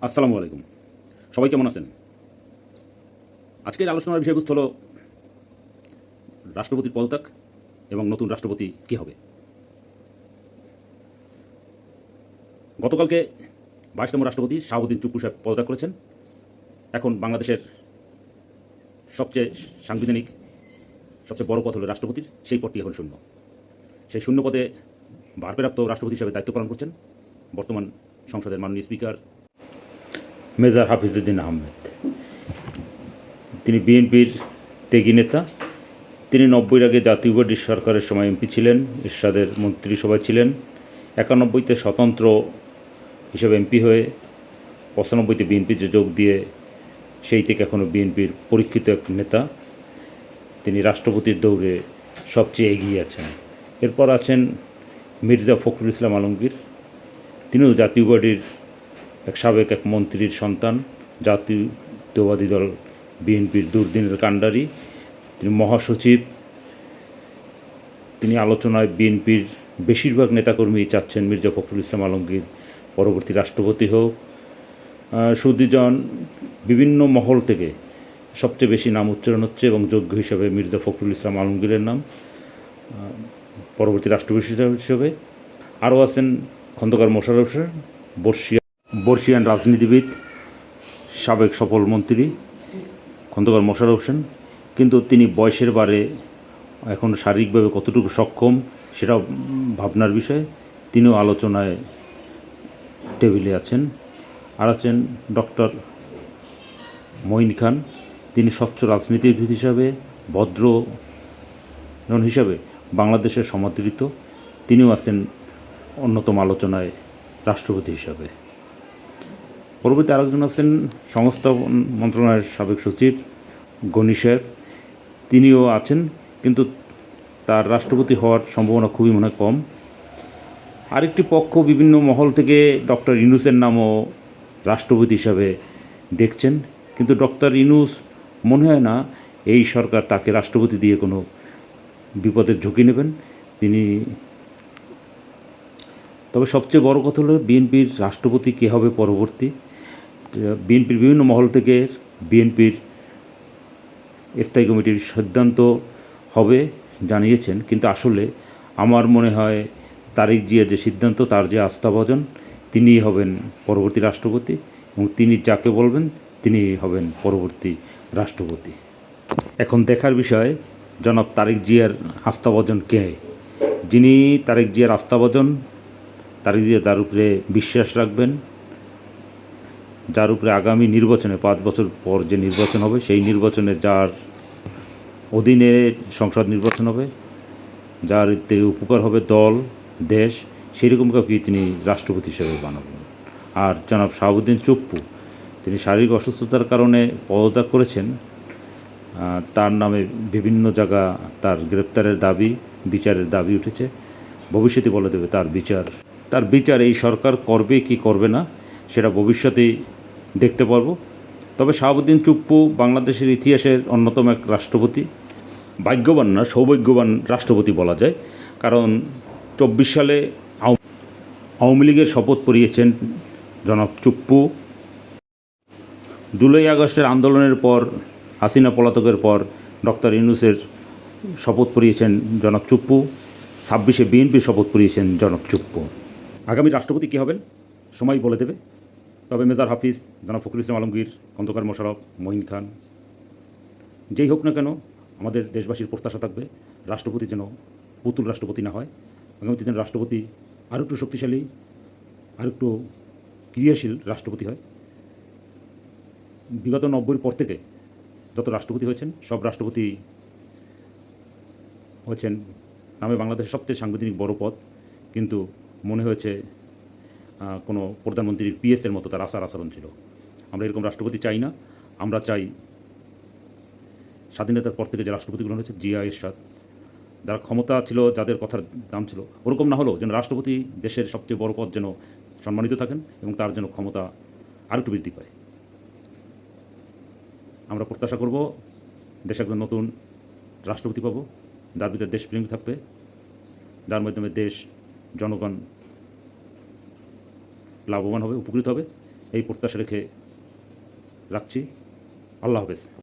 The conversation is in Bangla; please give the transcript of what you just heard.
আসসালামু আলাইকুম। সবাই কেমন আছেন? আজকের আলোচনার বিষয়বস্তু হলো রাষ্ট্রপতির পদত্যাগ এবং নতুন রাষ্ট্রপতি কী হবে। গতকালকে 22তম রাষ্ট্রপতি শাহাবুদ্দিন চুপ্পু সাহেব পদত্যাগ করেছেন। এখন বাংলাদেশের সবচেয়ে সাংবিধানিক সবচেয়ে বড় পদ হলো রাষ্ট্রপতির, সেই পদটি এখন শূন্য। সেই শূন্য পদে ভারপ্রাপ্ত রাষ্ট্রপতি হিসেবে দায়িত্ব পালন করছেন বর্তমান সংসদের মাননীয় স্পিকার মেজর হাফিজউদ্দিন আহমেদ। তিনি বিএনপির ত্যাগী নেতা। তিনি 90-এর আগে জাতীয় পার্টির সরকারের সময় এমপি ছিলেন, এরশাদের মন্ত্রিসভায় ছিলেন। 91-তে স্বতন্ত্র হিসেবে এমপি হয়ে 95-তে বিএনপিতে যোগ দিয়ে সেই থেকে এখনও বিএনপির পরীক্ষিত এক নেতা। তিনি রাষ্ট্রপতির দৌড়ে সবচেয়ে এগিয়ে আছেন। এরপর আছেন মির্জা ফখরুল ইসলাম আলমগীর। তিনিও জাতীয় পার্টির সাবেক এক মন্ত্রীর সন্তান, জাতীয়তাবাদী দল বিএনপির দুর্দিনের কাণ্ডারি। তিনি মহাসচিব। তিনি আলোচনায় বিএনপির বেশিরভাগ নেতাকর্মী চাচ্ছেন মির্জা ফখরুল ইসলাম আলমগীর পরবর্তী রাষ্ট্রপতি হোক। সুদীজন বিভিন্ন মহল থেকে সবচেয়ে বেশি নাম উচ্চারণ হচ্ছে এবং যোগ্য হিসাবে মির্জা ফখরুল ইসলাম আলমগীরের নাম পরবর্তী রাষ্ট্রপতি হিসেবে। আরও আছেন খন্দকার মোশাররফ হোসেন, বর্ষিয়ান রাজনীতিবিদ, সাবেক সফল মন্ত্রী খন্দকার মোশাররফ হোসেন। কিন্তু তিনি বয়সের বারে এখন শারীরিকভাবে কতটুকু সক্ষম সেটাও ভাবনার বিষয়। তিনিও আলোচনায় টেবিলে আছেন। আর আছেন ডক্টর মঈন খান। তিনি স্বচ্ছ রাজনীতিবিদ হিসাবে, ভদ্র হিসাবে বাংলাদেশের সমাদৃত। তিনিও আছেন অন্যতম আলোচনায় রাষ্ট্রপতি হিসাবে। পরবর্তী আরেকজন আছেন সংস্থা মন্ত্রণালয়ের সাবেক সচিব গনি সাহেব। তিনিও আছেন, কিন্তু তার রাষ্ট্রপতি হওয়ার সম্ভাবনা খুবই মনে কম। আরেকটি পক্ষ বিভিন্ন মহল থেকে ডক্টর ইউনূসের নামও রাষ্ট্রপতি হিসাবে দেখছেন, কিন্তু ডক্টর ইউনূস মনে হয় না এই সরকার তাকে রাষ্ট্রপতি দিয়ে কোনো বিপদের ঝুঁকি নেবেন তিনি। তবে সবচেয়ে বড় কথা হলো বিএনপির রাষ্ট্রপতি কে হবে পরবর্তী। বিএনপির বিভিন্ন মহল থেকে বিএনপির স্থায়ী কমিটির সিদ্ধান্ত হবে জানিয়েছেন, কিন্তু আসলে আমার মনে হয় তারেক জিয়ার যে সিদ্ধান্ত, তার যে আস্থাভাজন, তিনিই হবেন পরবর্তী রাষ্ট্রপতি এবং তিনি যাকে বলবেন তিনি হবেন পরবর্তী রাষ্ট্রপতি। এখন দেখার বিষয় জনাব তারেক জিয়ার আস্থাভাজন কে। যিনি তারেক জিয়ার আস্থাভাজন, তারেক জিয়া যার উপরে বিশ্বাস রাখবেন, যার উপরে আগামী নির্বাচনে 5 বছর পর যে নির্বাচন হবে সেই নির্বাচনে যার অধীনে সংসদ নির্বাচন হবে, যার এতে উপকার হবে দল দেশ, সেই রকম কাউকে তিনি রাষ্ট্রপতি হিসেবে বানাবেন। আর জনাব শাহাবুদ্দিন চুপ্পু, তিনি শারীরিক অসুস্থতার কারণে পদত্যাগ করেছেন। তার নামে বিভিন্ন জায়গা তার গ্রেপ্তারের দাবি, বিচারের দাবি উঠেছে। ভবিষ্যতে বলে দেবে তার বিচার এই সরকার করবে কি করবে না সেটা ভবিষ্যতেই দেখতে পারবো। তবে শাহাবুদ্দিন চুপ্পু বাংলাদেশের ইতিহাসের অন্যতম এক রাষ্ট্রপতি, ভাগ্যবান না সৌভাগ্যবান রাষ্ট্রপতি বলা যায়। কারণ 24 সালে আওয়ামী লীগের শপথ পড়িয়েছেন জনাব চুপ্পু। জুলাই আগস্টের আন্দোলনের পর, হাসিনা পলাতকের পর ডক্টর ইউনূসের শপথ পড়িয়েছেন জনাব চুপ্পু। 26-এ বিএনপির শপথ পড়িয়েছেন জনাব চুপ্পু। আগামী রাষ্ট্রপতি কী হবেন সময় বলে দেবে। তবে মেজর হাফিজ, জনাব ফখরুল ইসলাম আলমগীর, খন্দকার মোশাররফ, মঈন খান, যেই হোক না কেন আমাদের দেশবাসীর প্রত্যাশা থাকবে রাষ্ট্রপতি যেন পুতুল রাষ্ট্রপতি না হয়। আগামীতে যেন রাষ্ট্রপতি আরও একটু শক্তিশালী, আরও একটু ক্রিয়াশীল রাষ্ট্রপতি হয়। বিগত 90-এর পর থেকে যত রাষ্ট্রপতি হয়েছেন সব রাষ্ট্রপতি হয়েছেন নামে বাংলাদেশের সবচেয়ে সাংবিধানিক বড় পদ, কিন্তু মনে হয়েছে কোনো প্রধানমন্ত্রীর পিএসের মতো তার আচরণ ছিল। আমরা এরকম রাষ্ট্রপতি চাই না। আমরা চাই স্বাধীনতার পর থেকে যে রাষ্ট্রপতিগুলো হয়েছে, জিয়া, এরশাদ, যারা ক্ষমতা ছিল, যাদের কথার দাম ছিল, ওরকম না হলেও যেন রাষ্ট্রপতি দেশের সবচেয়ে বড় পদ যেন সম্মানিত থাকেন এবং তার যেন ক্ষমতা আরও একটু বৃদ্ধি পায়। আমরা প্রত্যাশা করব দেশে একজন নতুন রাষ্ট্রপতি পাবো, যার ভিতরে দেশপ্রেম থাকবে, যার মাধ্যমে দেশ জনগণ লাভবান হবে, উপকৃত হবে। এই প্রত্যাশা রেখে রাখছি। আল্লাহ হাফেজ।